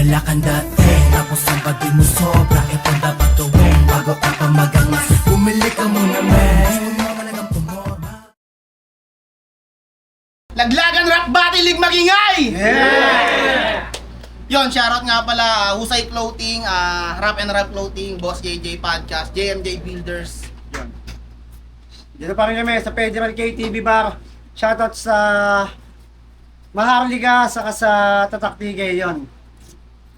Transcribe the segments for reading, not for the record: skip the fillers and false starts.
wala kang dating. Tapos ang pati mo sobra, ito dapat gawin. Bago ka pa magangas, bumili ka muna men. Gusto mo talagang pumorma. Laglagan Rap Battle League magingay! Yeah! Yon, shoutout nga pala, Husay Clothing, Rap and Rap Clothing, Boss JJ Podcast, JMJ Builders. Dito pa rin kami sa Federal KTV Bar. Shoutout sa Maharlika saka sa Tataktigay yon.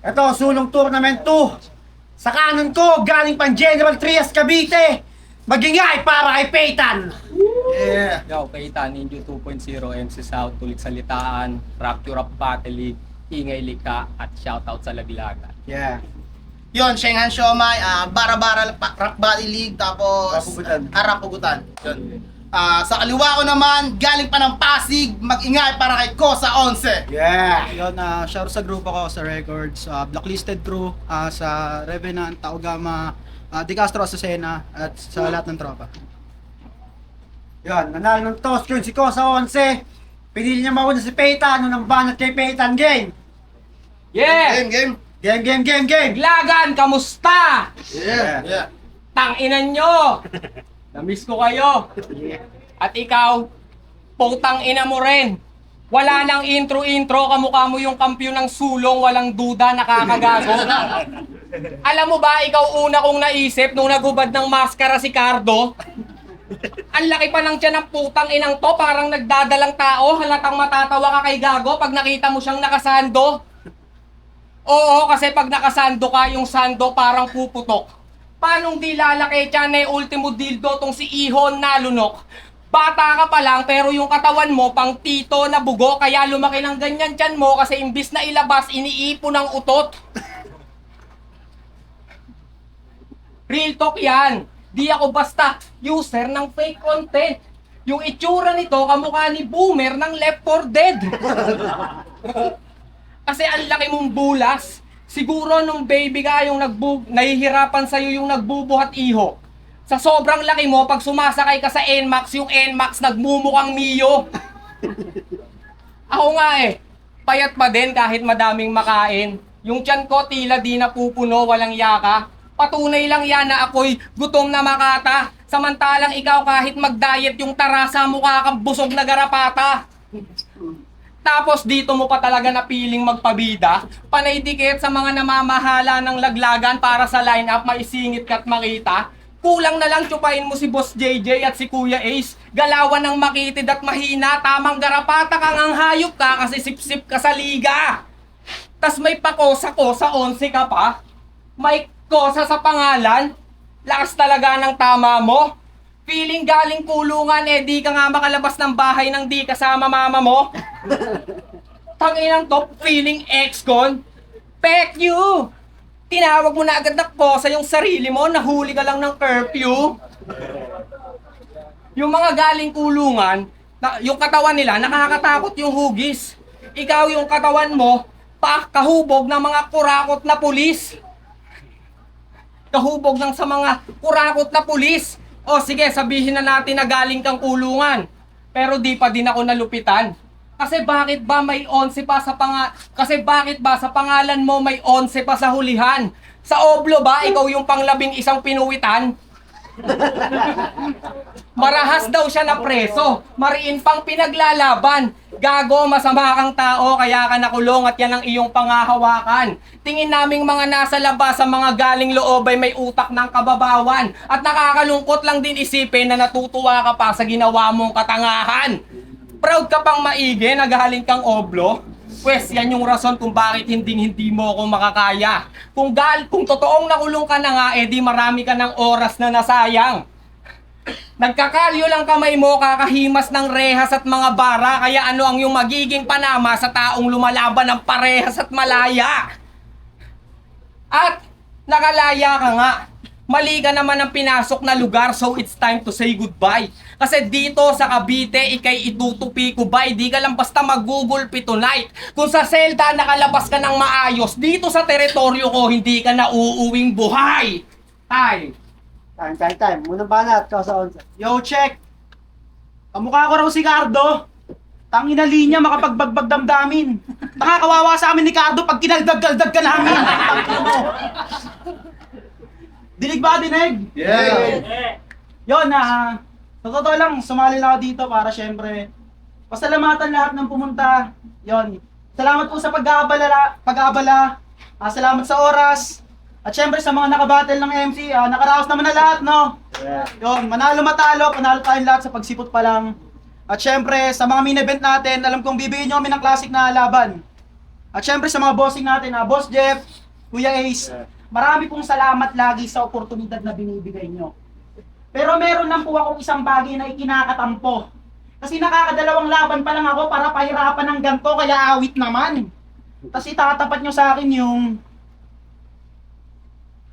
Ito, Sulong Tournament 2. Sa kanan ko, galing pang General Trias Cavite. Magingay para kay Peyton. Yeah. Yo, Peyton, Ninja 2.0, MC South, Tulik Salitaan, Rapture Rap Battle League, Ingay Lika, at shoutout sa Laglagan. Yeah. Yon, Shenghan Siomay, Bara-Bara Rap Battle League, tapos Rapugutan. Rapugutan. Yon. Sa kaliwa ko naman, galing pa ng Pasig, mag-ingay para kay Kosa 11. Yeah. Yun, shout sa group ako sa Records, Blacklisted Crew, sa Revenant, Taogama, Di Castro Azucena, at sa lahat ng tropa. Yan, nanalo ng toss yun si Kosa 11. Pinili niya mauna si Peyton, nung banat kay Peyton. Game! Yeah! Game. Game! Laglagan, kamusta? Yeah. Tanginan nyo! Namiss ko kayo. At ikaw, putang ina mo rin. Wala nang intro, kamukha mo yung kampyon ng sulong, walang duda, nakakagago. Alam mo ba, ikaw una kong naisip nung nagubad ng maskara si Cardo? Ang laki pa ng tiyan ng putang inang to, parang nagdadalang tao, halatang matatawa ka kay Gago pag nakita mo siyang nakasando. Oo, kasi pag nakasando ka, yung sando parang puputok. Paanong di lalaki tiyan ultimo dildo tong si Ihon na lunok? Bata ka pa lang pero yung katawan mo pang tito na bugo kaya lumaki ng ganyan tiyan mo kasi imbis na ilabas iniipon ng utot. Real talk yan. Di ako basta user ng fake content. Yung itsura nito kamukha ni Boomer ng Left 4 Dead. Kasi ang laki mong bulas. Siguro nung baby ka yung nahihirapan sa'yo yung nagbubuhat iho. Sa sobrang laki mo, pag sumasakay ka sa NMAX, yung NMAX nagmumukhang Mio. Ako nga payat pa din kahit madaming makain. Yung tiyan ko tila di napupuno, walang yaka. Patunay lang yan na ako'y gutom na makata. Samantalang ikaw kahit mag-diet yung tarasa mukha kang busog na garapata. Tapos dito mo pa talaga napiling magpabida. Panay dikit sa mga namamahala ng laglagan para sa lineup maisingit ka't makita. Kulang na lang tsupain mo si Boss JJ at si Kuya Ace. Galawan ng makitid at mahina. Tamang garapata kang ang hayop ka kasi sip-sip ka sa liga. Tas may pakosa-kosa 11 ka pa. May kosa sa pangalan. Lakas talaga ng tama mo. Feeling galing kulungan di ka nga makalabas ng bahay nang di kasama mama mo. Tanginang top feeling ex-con. Pek you! Tinawag mo na agad na kosa yung sarili mo, nahuli ka lang ng curfew. Yung mga galing kulungan, yung katawan nila, nakakatakot yung hugis. Ikaw yung katawan mo, kahubog ng mga kurakot na pulis. Kahubog ng sa mga kurakot na pulis. O sige, sabihin na natin na galing kang kulungan. Pero di pa din ako nalupitan. Kasi bakit ba may 11 pa sa sa pangalan mo may 11 pa sa hulihan? Sa oblo ba ikaw yung panglabing isang pinuwitan? Marahas daw siya na preso, mariin pang pinaglalaban. Gago, masama kang tao kaya ka nakulong at yan ang iyong pangahawakan. Tingin naming mga nasa labas sa mga galing loob ay may utak ng kababawan. At nakakalungkot lang din isipin na natutuwa ka pa sa ginawa mong katangahan. Proud ka pang maigi na galing kang oblo? Pwes, yan yung rason kung bakit hindi mo ako makakaya. Kung totoong nakulong ka na nga, di marami ka ng oras na nasayang. Nagkakalyo lang kamay mo kakahimas ng rehas at mga bara, kaya ano ang yung magiging panama sa taong lumalaban ng parehas at malaya? At nakalaya ka nga. Mali ka naman ang pinasok na lugar, so it's time to say goodbye. Kasi dito sa Cavite, ikay itutupi ko bay. Di ka lang basta magugulpi tonight. Kung sa selda nakalabas ka ng maayos, dito sa teritoryo ko, hindi ka na uuwing buhay. Time. Time. Munang banat, Kosa 11. Yo, check! Kamukha ko raw si Cardo. Tangina linya, makapagbagbag damdamin. Nakakawawa sa amin ni Cardo pag kinaldag-galdag ka namin. Tangina mo. Dinig ba, dinig? Yun, sa totoo lang, sumali lang ako dito para syempre, pasalamatan lahat ng pumunta. Yun. Salamat po sa pag-aabala. Salamat sa oras. At syempre sa mga nakabattle ng MC, nakaraos naman na lahat, no? Yun, manalo matalo, panalo tayong lahat sa pagsipot pa lang. At syempre, sa mga main event natin, alam kong bibigyan nyo kami ng classic na laban. At syempre sa mga bossing natin, Boss Jeff, Kuya Ace, marami pong salamat lagi sa oportunidad na binibigay nyo. Pero meron lang po akong isang bagay na ikinakatampo. Kasi nakakadalawang laban pa lang ako para pahirapan ng ganito, kaya awit naman. Tapos itatapat nyo sa akin yung...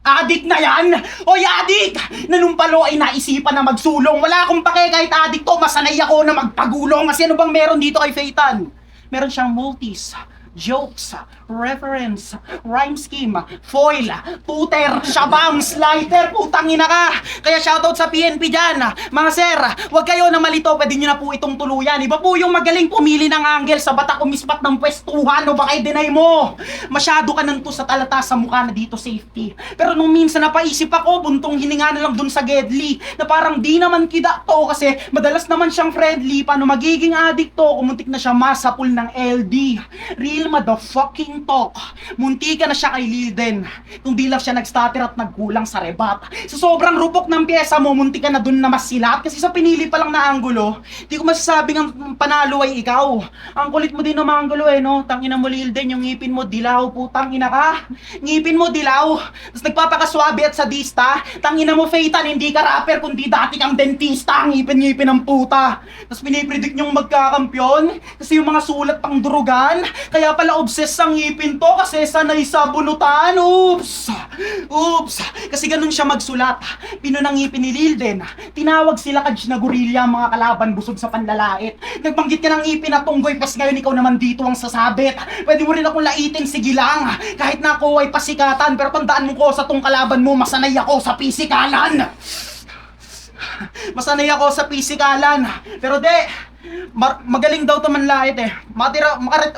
Adik na yan! Oy, adik! Nanumpalo ay naisipan na magsulong. Wala akong pake kahit adik to. Masanay ako na magpagulong. Kasi ano bang meron dito kay Phaeton? Meron siyang multis, jokes, reference, rhyme scheme, foil, tutor, shabam, slider, putang ina ka! Kaya shoutout sa PNP dyan. Mga sir, wag kayo na malito, pwede nyo na po itong tuluyan. Iba po yung magaling pumili ng angle sa batak umispat ng pwestuhan o baka i-deny mo. Masyado ka nanto sa talata sa mukha na dito safety. Pero nung minsan napaisip ako, buntong hininga na lang dun sa Gedli na parang di naman kida to kasi madalas naman siyang friendly. Paano magiging addict to? Kumuntik na siya masapul ng LD. Real motherfucking talk. Munti ka na siya kay Lilden. Kung di lang siya nag-stutter at nagkulang sa rebat. Sa sobrang rupok ng pyesa mo, munti ka na dun na masilat. Kasi sa pinili pa lang na anggulo, di ko masasabing ang panalo ay ikaw. Ang kulit mo din ng mga anggulo no? Tangina mo Lilden, yung ngipin mo dilaw, putang ina ka. Ngipin mo dilaw. Tapos nagpapakaswabe at sadista. Tangina mo Phaeton, hindi ka rapper kundi dati kang dentista. Ngipin-ngipin ng puta. Tapos pinipredict nyong magkakampyon kasi yung mga sulat pang durugan. Kaya pala obsessed ang ngipin to kasi sanay sa bunutan. Oops! Kasi ganun siya magsulat. Pinunang ngipin ni Lilden. Tinawag sila Kaj na gorilla mga kalaban busog sa panlalait. Nagbanggit ka ng ngipin na tunggoy pas ngayon ikaw naman dito ang sasabit. Pwede mo rin akong laitin, sige lang. Kahit na ako ay pasikatan pero tandaan mo ko sa tong kalaban mo masanay ako sa pisikalan. Masanay ako sa pisikalan. Pero magaling daw to manlait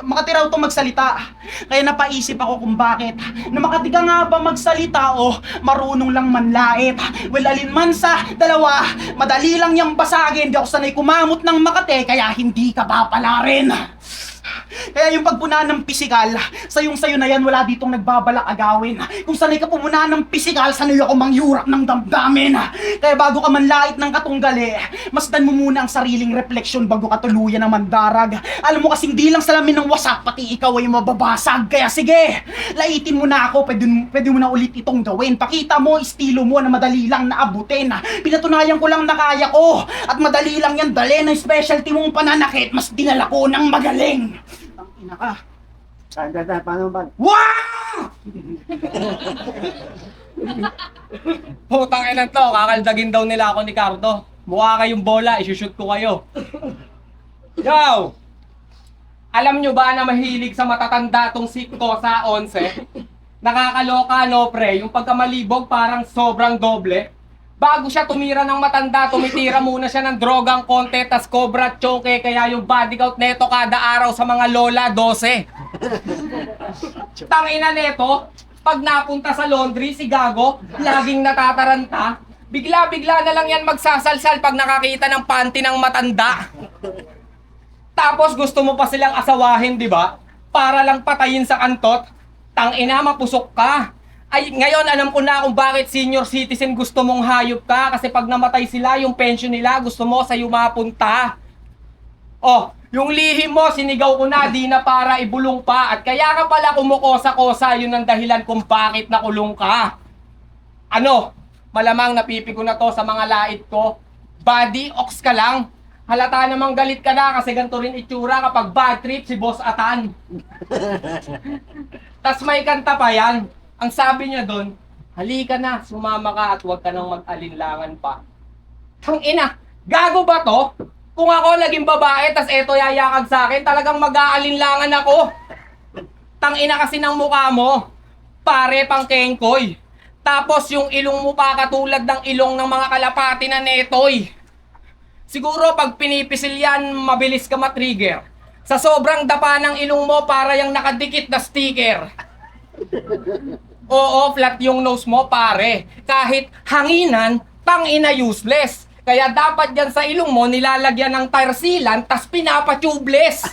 makatiraw to magsalita. Kaya napaisip ako kung bakit na makatiga nga ba magsalita o marunong lang manlait. Well, alinman sa dalawa, madali lang yung basagin. Di ako sanay kumamot ng Makate kaya hindi ka papalarin. Kaya yung pagpunahan ng pisikal, sayong-sayo na yan, wala ditong nagbabalak agawin. Kung sanay ka pumunahan ng pisikal, sanay ako mangyurap ng damdamin. Kaya bago ka manlait ng katunggali, masdan mo muna ang sariling refleksyon bago ka tuluyan ng mandarag. Alam mo kasing di lang salamin ng wasak, pati ikaw ay mababasag. Kaya sige, laitin mo na ako, pwede mo na ulit itong gawin. Pakita mo, estilo mo na madali lang naabutin. Pinatunayan ko lang na kaya ko. At madali lang yan dalhin ng specialty mong pananakit, mas dinala ko ng magaling. Tangina ka. Paano ba? Wow! Putang ina to, kakaldagin daw nila ako ni Cardo. Mukha kayong bola, isushoot ko kayo. Yo! Alam nyo ba na mahilig sa matatanda tong si Kosa 11? Nakakaloka no pre, yung pagkamalibog parang sobrang doble. Bago siya tumira ng matanda, tumitira muna siya ng drogang konti, tas cobra choke, kaya yung body count neto kada araw sa mga lola, 12. Tangina neto, pag napunta sa laundry, si Gago, laging natataranta. Bigla-bigla na lang yan magsasalsal pag nakakita ng panty ng matanda. Tapos gusto mo pa silang asawahin, di ba? Para lang patayin sa kantot. Tangina, mapusok ka. Ay, ngayon alam ko na kung bakit senior citizen gusto mong hayop ka. Kasi pag namatay sila, yung pension nila, gusto mo sa'yo mapunta. Oh, yung lihim mo, sinigaw ko na, di na para ibulong pa. At kaya ka pala kumukosa-kosa, yun ang dahilan kung bakit nakulong ka. Ano? Malamang napipigo na to sa mga lait ko. Body ox ka lang. Halata namang galit ka na kasi ganito rin itsura kapag bad trip si Boss Atan. Tas may kanta pa yan. Ang sabi niya doon, halika na, sumama ka at huwag ka nang mag-alinlangan pa. Ang ina, gago ba to? Kung ako naging babae, tas eto yayakag sa akin, talagang mag-aalinlangan ako. Tangina kasi ng mukha mo, pare pang kengkoy. Tapos yung ilong mo pa katulad ng ilong ng mga kalapati na netoy. Siguro pag pinipisil yan, mabilis ka matrigger. Sa sobrang dapa ng ilong mo, para yung nakadikit na sticker. Oo, flat yung nose mo, pare. Kahit hanginan, tangina useless. Kaya dapat yan sa ilong mo, nilalagyan ng tire sealant, tas pinapa-tubeless.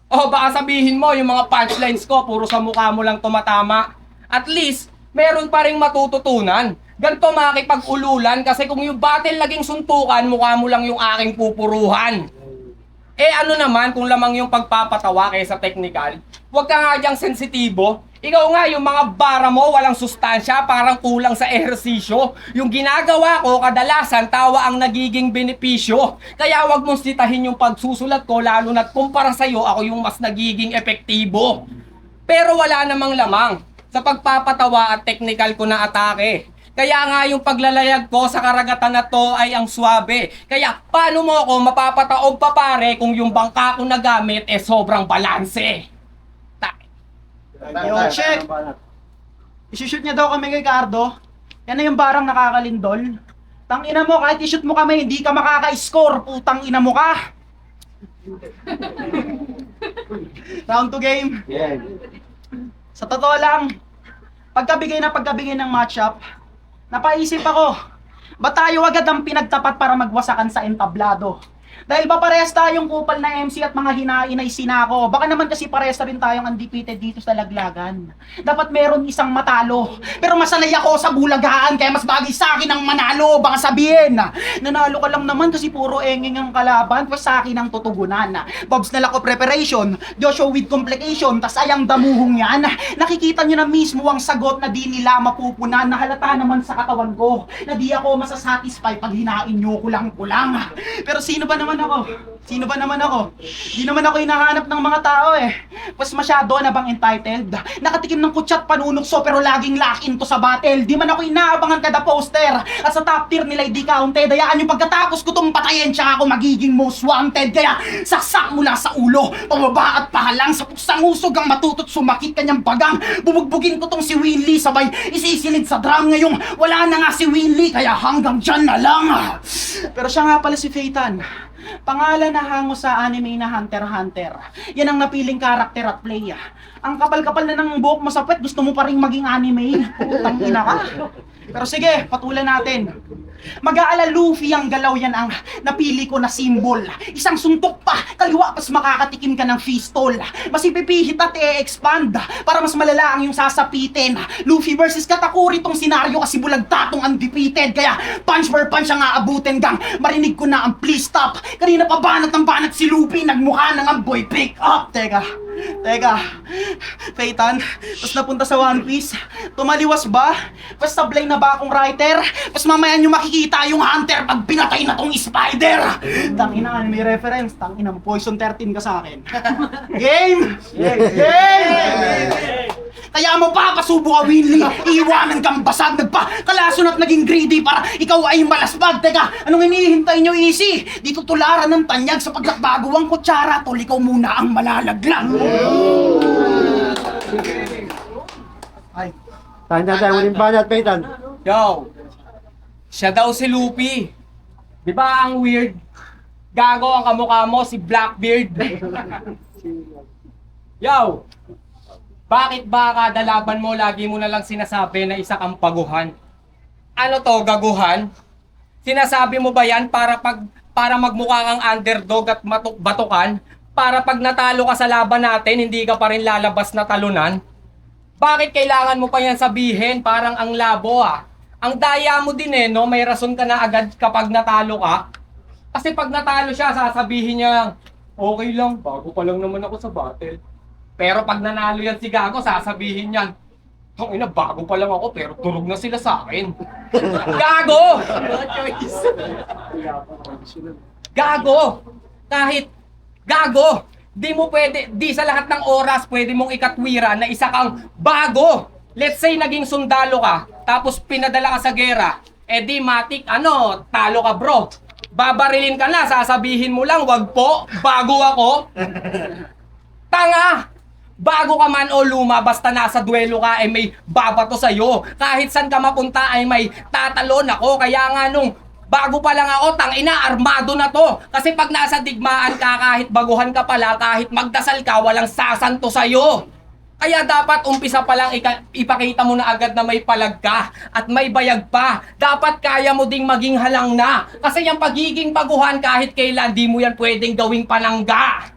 O baka sabihin mo, yung mga punchlines ko, puro sa mukha mo lang tumatama. At least, meron pa ring matututunan. Ganito makikipag-ululan kasi kung yung battle naging suntukan, mukha mo lang yung aking pupuruhan. Eh ano naman kung lamang yung pagpapatawa kaysa technical? Huwag ka nga diyang sensitibo. Ikaw nga yung mga bara mo walang sustansya, parang kulang sa ehersisyo. Yung ginagawa ko kadalasan tawa ang nagiging benepisyo. Kaya huwag mong sitahin yung pagsusulat ko lalo na't kumpara sa'yo ako yung mas nagiging epektibo. Pero wala namang lamang sa pagpapatawa at technical ko na atake. Kaya nga yung paglalayag ko sa karagatan na to ay ang swabe. Kaya paano mo ako mapapataob pa pare kung yung bangka ko na gamit sobrang balanse? Yo, check! Isushoot niya daw kami kay Cardo. Yan na yung barang nakakalindol. Tangina mo, kahit ishoot mo kami, hindi ka makaka-score. Putang ina mo ka! Round 2 game. Sa totoo lang, pagkabigay ng matchup, napaisip ako, ba tayo agad ang pinagtapat para magwasakan sa entablado? Dahil ba parehas tayong kupal na MC at mga hinain ay sinako? Baka naman kasi parehas na rin tayong undefeated dito sa laglagan. Dapat meron isang matalo. Pero masanay ako sa bulagaan, kaya mas bagay sa akin ang manalo. Baka sabihin, nanalo ka lang naman kasi puro engeng ang kalaban, pues sa akin ang tutugunan. Bobs na lack of preparation, Joshua with complication, tas ayang damuhong yan. Nakikita nyo na mismo ang sagot na di nila mapupunan. Nahalata naman sa katawan ko na di ako masasatisfy pag hinain nyo kulang-kulang. Pero sino ba naman ako? Di naman ako hinahanap ng mga tao eh. Pas masyado na bang entitled? Nakatikim ng kutsat panunukso pero laging lock into sa battle. Di man ako inaabangan kada poster. At sa top tier nila di counted. Hayaan yung pagkatapos ko tong patayin siya ako magiging most wanted. Kaya saksak mula sa ulo, pababa at pahalang sa puksang usog ang matutot sumakit kanyang bagang. Bubugbugin ko tong si Winley sabay isisilid sa drum. Ngayong wala na nga si Winley kaya hanggang dyan na lang. Pero siya nga pala si Phaeton. Pangalan na hango sa anime na Hunter x Hunter. Yan ang napiling karakter at play. Ang kapal-kapal na ng buhok mo sa puwet, gusto mo pa rin maging anime? Putang ina ka. Pero sige, patulan natin. Mag-aala Luffy ang galaw, yan ang napili ko na symbol. Isang suntok pa, kaliwa pas makakatikim ka ng fistol. Mas ipipihit at i-expand para mas malala ang yung sasapitin. Luffy versus Katakuri tong senaryo kasi bulag tatong undefeated. Kaya punch for punch ang aabutin gang. Marinig ko na ang please stop. Kanina pa banat ng banat si Luffy, nagmukha ng amboy pick up. Teka, Phaeton, pas napunta sa One Piece, tumaliwas ba? Pas sablay na ba akong writer? Pas mamaya nyo makikita yung hunter pag pinatay na tong spider! Tangina, may reference. Tangina, Poison 13 ka sa akin. Game! Kaya mo pa, pasubo ka, Winley. Iiwanan kang basag, nagpa-kalason at naging greedy para ikaw ay malaspag. Teka, anong hinihintay nyo, Easy? Dito tularan ng tanyag sa pagkakbago ang kutsara, tol, ikaw muna ang malalaglag. Ay, Tayo, uling banat, Peyton. Yo, siya daw si Luffy. Di ba ang weird? Gago ang kamukha mo, si Blackbeard. Yo, bakit ba kada laban mo lagi mo na lang sinasabi na isa kang paguhan? Ano to, gaguhan? Sinasabi mo ba yan para magmukha kang underdog at batukan? Para pag natalo ka sa laban natin, hindi ka pa rin lalabas na talunan? Bakit kailangan mo pa yan sabihin? Parang ang labo ah. Ang daya mo din eh, no? May rason ka na agad kapag natalo ka. Kasi pag natalo siya, sasabihin niya, okay lang, bago pa lang naman ako sa battle. Pero pag nanalo yan si Gago, sasabihin niyan, ina, bago pa lang ako, pero turog na sila sa akin. Gago! Gago! Kahit Gago! Di mo pwede, di sa lahat ng oras pwede mong ikatwira na isa kang bago. Let's say naging sundalo ka, tapos pinadala ka sa gera. Di matik, talo ka bro. Babarilin ka na, sasabihin mo lang, wag po, bago ako. Tanga! Bago ka man o luma, basta nasa duelo ka ay may babato sa'yo. Kahit saan ka mapunta ay may tatalon ako. Kaya nga nung Bago pa lang ako, tangina, armado na to. Kasi pag nasa digmaan ka, kahit baguhan ka pala, kahit magdasal ka, walang sasanto sa'yo. Kaya dapat umpisa pa lang ipakita mo na agad na may palag ka at may bayag pa. Dapat kaya mo ding maging halang na. Kasi yung pagiging baguhan kahit kailan, di mo yan pwedeng gawing panangga.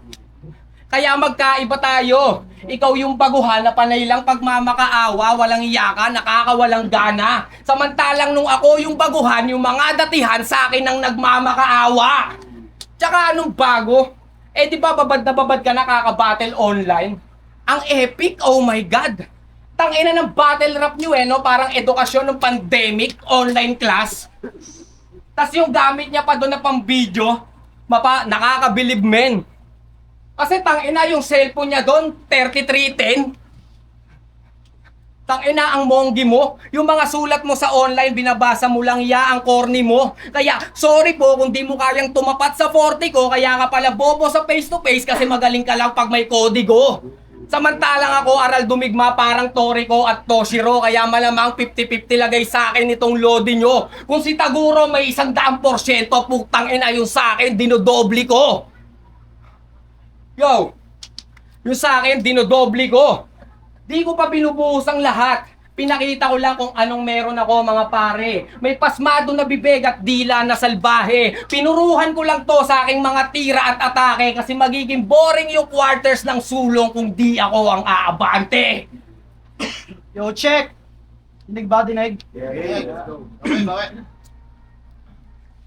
Kaya magkaiba tayo. Ikaw yung baguhan na panay lang pagmamakaawa, walang iyaka, nakakawalang gana. Samantalang nung ako yung baguhan, yung mga datihan sa akin ang nagmamakaawa. Tsaka anong bago? Eh di ba babad na babad ka nakaka-battle online? Ang epic, oh my God! Tangina ng battle rap nyo no? Parang edukasyon ng pandemic, online class. Tas yung gamit niya pa doon na pang video, nakakabilib men. Kasi tangina yung cellphone niya doon, 3310. Tangina ang monggi mo, yung mga sulat mo sa online, binabasa mo lang ang corny mo. Kaya, sorry po kung di mo kayang tumapat sa 40 ko, kaya ka pala bobo sa face to face kasi magaling ka lang pag may kodigo. Samantalang ako, aral dumigma parang Toriko at Toshiro, kaya malamang 50-50 lagay sa akin itong lodi nyo. Kung si Taguro may 100%, putang ina yung sa akin, dinodobli ko. Yo, yung sa akin, dinodobli ko. Di ko pa binubuhos ang lahat. Pinakita ko lang kung anong meron ako mga pare. May pasmado na bibig at dila na salbahe. Pinuruhan ko lang to sa aking mga tira at atake kasi magiging boring yung quarters ng sulong kung di ako ang aabante. Yo, check! Dinig ba, dinig? Okay, okay.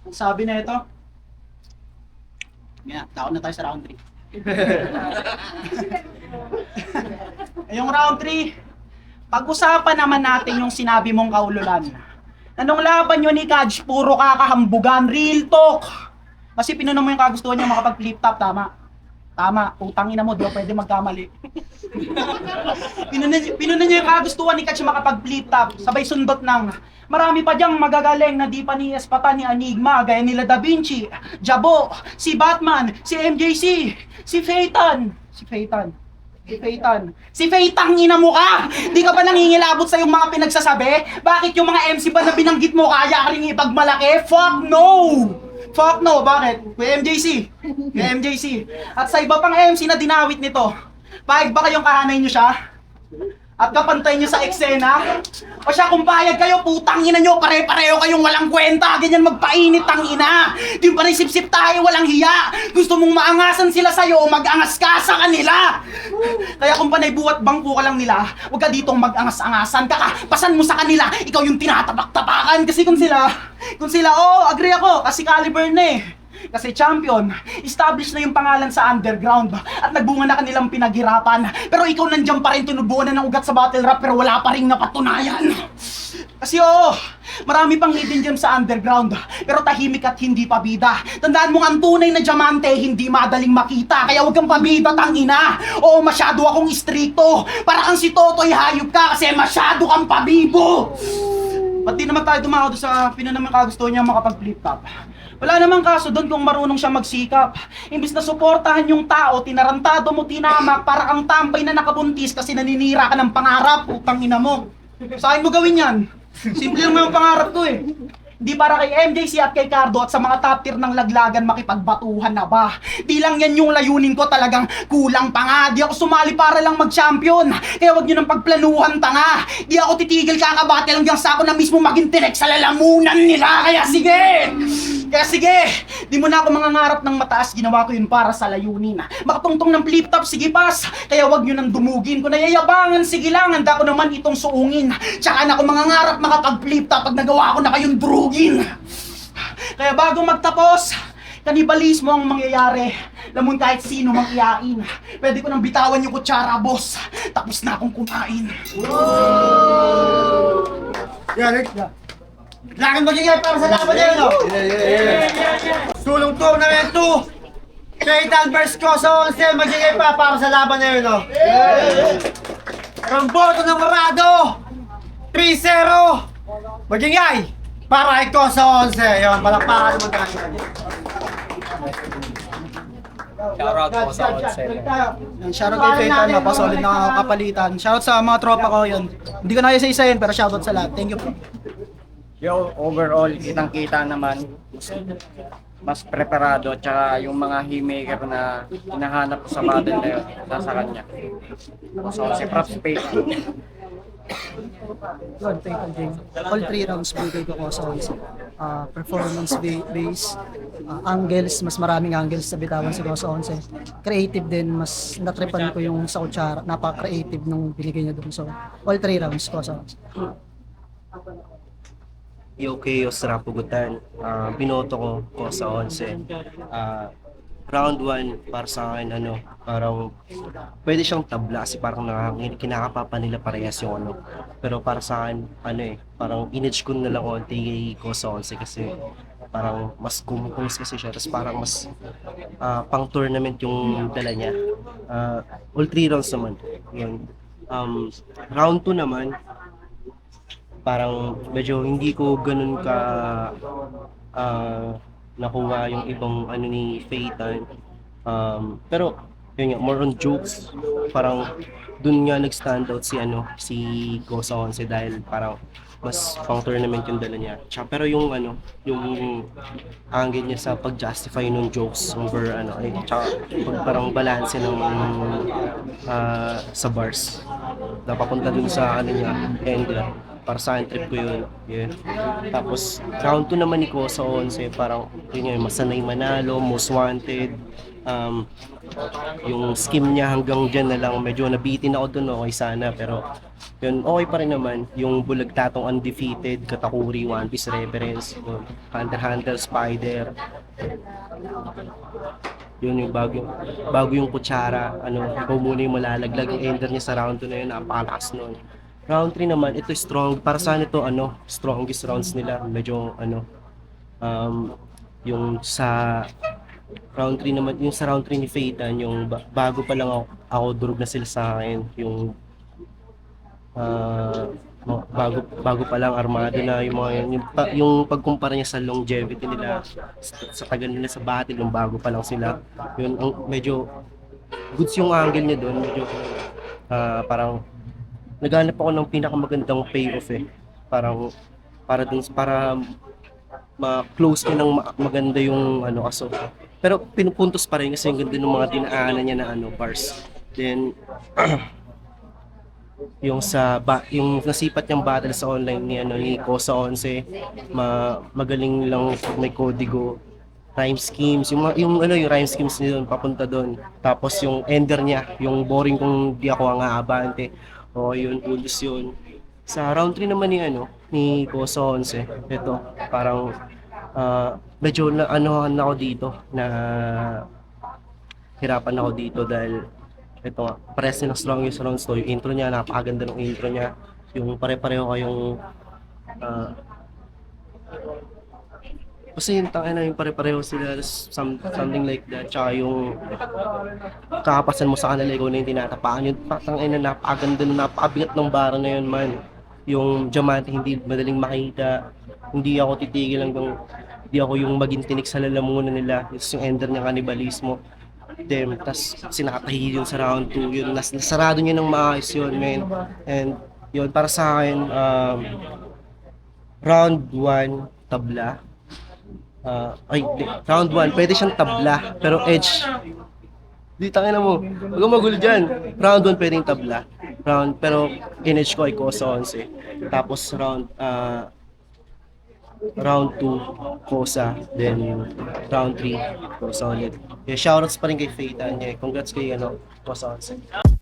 Ang sabi na ito. Yan, taon na tayo sa round 3. Yung round 3, pag-usapan naman natin yung sinabi mong kaululan. Anong laban nyo ni Kaj, puro kakahambugan, real talk. Kasi pinunan mo yung kagustuhan niya makapag-flip top, tama? Tama, utangin na mo, di ako pwede magkamali. Pinunan niya yung kagustuhan ni Kaj makapag-flip top, sabay sundot ng marami pa diyang magagaling na di pa ni Espata ni Enigma, gaya nila Da Vinci, Jabo, si Batman, si MJC, si Phaeton. Si Phaetang ina mo ka! Di ka ba nangingilabot sa yung mga pinagsasabi? Bakit yung mga MC ba na binanggit mo kaya ka rin ipagmalaki? Fuck no! Fuck no, bakit? Kuya MJC. At sa iba pang MC na dinawit nito, pahig ba kayong kahanay nyo siya? At kapantay nyo sa eksena? O siya kung payag kayo, putang ina nyo, pare-pareho kayong walang kwenta, ganyan magpainit ang ina. Di pa rin sip-sip tayo, walang hiya. Gusto mong maangasan sila sa'yo o mag-angas ka sa kanila. Kaya kung panay buwat bangko ka lang nila, huwag ka ditong mag-angas-angasan. Kakapasan mo sa kanila, ikaw yung tinatabak-tabakan. Kasi kung sila, agree ako, kasi caliber na eh. Kasi champion, established na yung pangalan sa underground at nagbunga na kanilang pinaghirapan. Pero ikaw nandiyan pa rin tunubuan na ng ugat sa battle rap pero wala pa rin napatunayan. Kasi marami pang hidden gem sa underground pero tahimik at hindi pabida. Tandaan mo ang tunay na diamante hindi madaling makita kaya huwag kang pabida tangina. Oo, masyado akong istrikto. Para kang si Totoy hayop ka kasi masyado kang pabibo. Ba't di naman tayo dumako sa pinanaman kagusto niya makapag-flip top? Wala namang kaso doon kung marunong siya magsikap. Imbis na suportahan yung tao, tinarantado mo tinamak para kang tambay na nakabuntis kasi naninira ka ng pangarap, utang ina mo. Saan mo gawin yan? Simple lang yung pangarap ko eh. Di para kay MJC at kay Cardo at sa mga top tier ng laglagan makipagbatuhan na ba? Di lang yan yung layunin ko, talagang kulang pa nga. Di ako sumali para lang mag-champion. Kaya wag nyo nang pagplanuhan, tanga. Di ako titigil kakabate hanggang sa ako na mismo maging direk sa lalamunan nila. Kaya sige, di mo na ako mangangarap ng mataas, ginawa ko yun para sa layunin. Makatungtong ng flip top, sige pas. Kaya wag nyo nang dumugin. Kung nayayabangan, sige lang, handa ko naman itong suungin. Tsaka na ako mangangarap makapag-flip top pag nagawa ko na kayong drugin. Kaya bago magtapos, kanibalismo ang mangyayari. Lamon kahit sino mang iyain. Pwede ko nang bitawan yung kutsara, boss. Tapos na akong kumain. Yan, lakan magigay para sa laban na yun, no? Sulong tournament 2. Phaeton vs. Koso 11 magigay pa para sa laban na yun, no? Ramboto ng Marado 3-0 magigay para kay Koso 11. Yun, palakpakan naman tayo. Shoutout po sa Shoutout kay Phaeton, napasolid na kapalitan. Shoutout sa mga tropa ko yun. Hindi ko na isa-isahin pero shoutout sa lahat. Thank you po. Yo, overall, kitang-kita naman, mas preparado, tsaka yung mga haymaker na hinahanap ko sa battle na yun, nasa kanya. So, si Props Payton. Yun, Payton Jing. All 3 rounds bigay ko sa onse. Performance base, angles, mas maraming angles sa bitawan si Kosa 11. Creative din, mas natripan ko yung sa kutsara. Napaka-creative nung binigay niya doon. So, all 3 rounds Kosa 11. Okay, Rapugutan. Binoto ko sa 11. Round 1 para sa akin parang pwede siyang tabla kasi parang kinakapapa nila parehas yung Pero para sa akin parang inedge ko na lang konti ko sa 11 kasi parang mas compose kasi siya tapos parang mas pang tournament yung dala niya. All 3 rounds naman. Yun. Round 2 naman parang medyo hindi ko ganun ka nakuha yung ibang ni Payton. Pero yun nga, more on jokes. Parang dun nga nag-stand out si Kosa 11 dahil parang mas pang tournament yung dala niya. Pero yung yung angle niya sa pag-justify ng jokes over tsaka parang balance ng sa bars. Napapunta dun sa niya and para sa akin trip ko yun. Tapos round 2 naman ni Kosa 11 parang yun yung masanay manalo, most wanted. Yung scheme niya hanggang dyan na lang, medyo nabitin ako dun, okay sana, pero yun, okay pa rin naman. Yung bulag tatong undefeated, Katakuri, One Piece reference, Hunter x Hunter, Spider. Yun yung bago yung kutsara, ikaw muna yung malalaglag, yung ender niya sa round 2 na yun, napakalakas nun. Round 3 naman, ito strong, para saan ito, strongest rounds nila, medyo, yung sa round 3 naman, yung sa round 3 ni Payton, yung bago pa lang ako durog na sila sa akin, yung bago pa lang armado na yung mga yung pagkumpara niya sa longevity nila sa tagal nila sa battle yung bago pa lang sila yun medyo goods yung angle niya doon medyo parang naghanap ako ng pinakamagandang payoff parang para ma-close ko ng maganda yung kaso pero pinupuntos pa rin kasi yung ganda ng mga dinaanan niya na bars then yung yung nasipat niyang battle sa online ni Kosa 11 magaling lang may kodigo rhyme schemes yung rhyme schemes niya doon papunta doon tapos yung ender niya yung boring kung di ako ang aabante yun ulos yun sa round 3 naman ni Kosa 11 ito parang medyo na ako dito na hirapan ako dito dahil ito nga, pares nilang strongest rounds to. Yung intro niya, napakaganda ng intro niya. Yung pare-pareho kayong kasi yung pare-pareho sila something like that. Tsaka yung kakapasan mo sa kanila, ikaw na yung tinatapakan. Yung napakaganda na napakabigat ng bara na yun man. Yung diamante hindi madaling makita. Hindi ako titigil hanggang hindi ako yung maging tinik sa lalamunan nila. Yung ender niya kanibalismo. Tas sinakatahi yun sa round 2 yun nasarado niya ng maayos yun man and yun para sa akin round 1 tabla round 1 pwede siyang tabla pero edge di tangina mo huwag kang magulo dyan round 1 pwedeng tabla pero in-edge ko ay Kosa 11 tapos round 2 Kosa then round 3 Kosa ulit shoutouts pa rin kay Payton congrats kay Kosa 11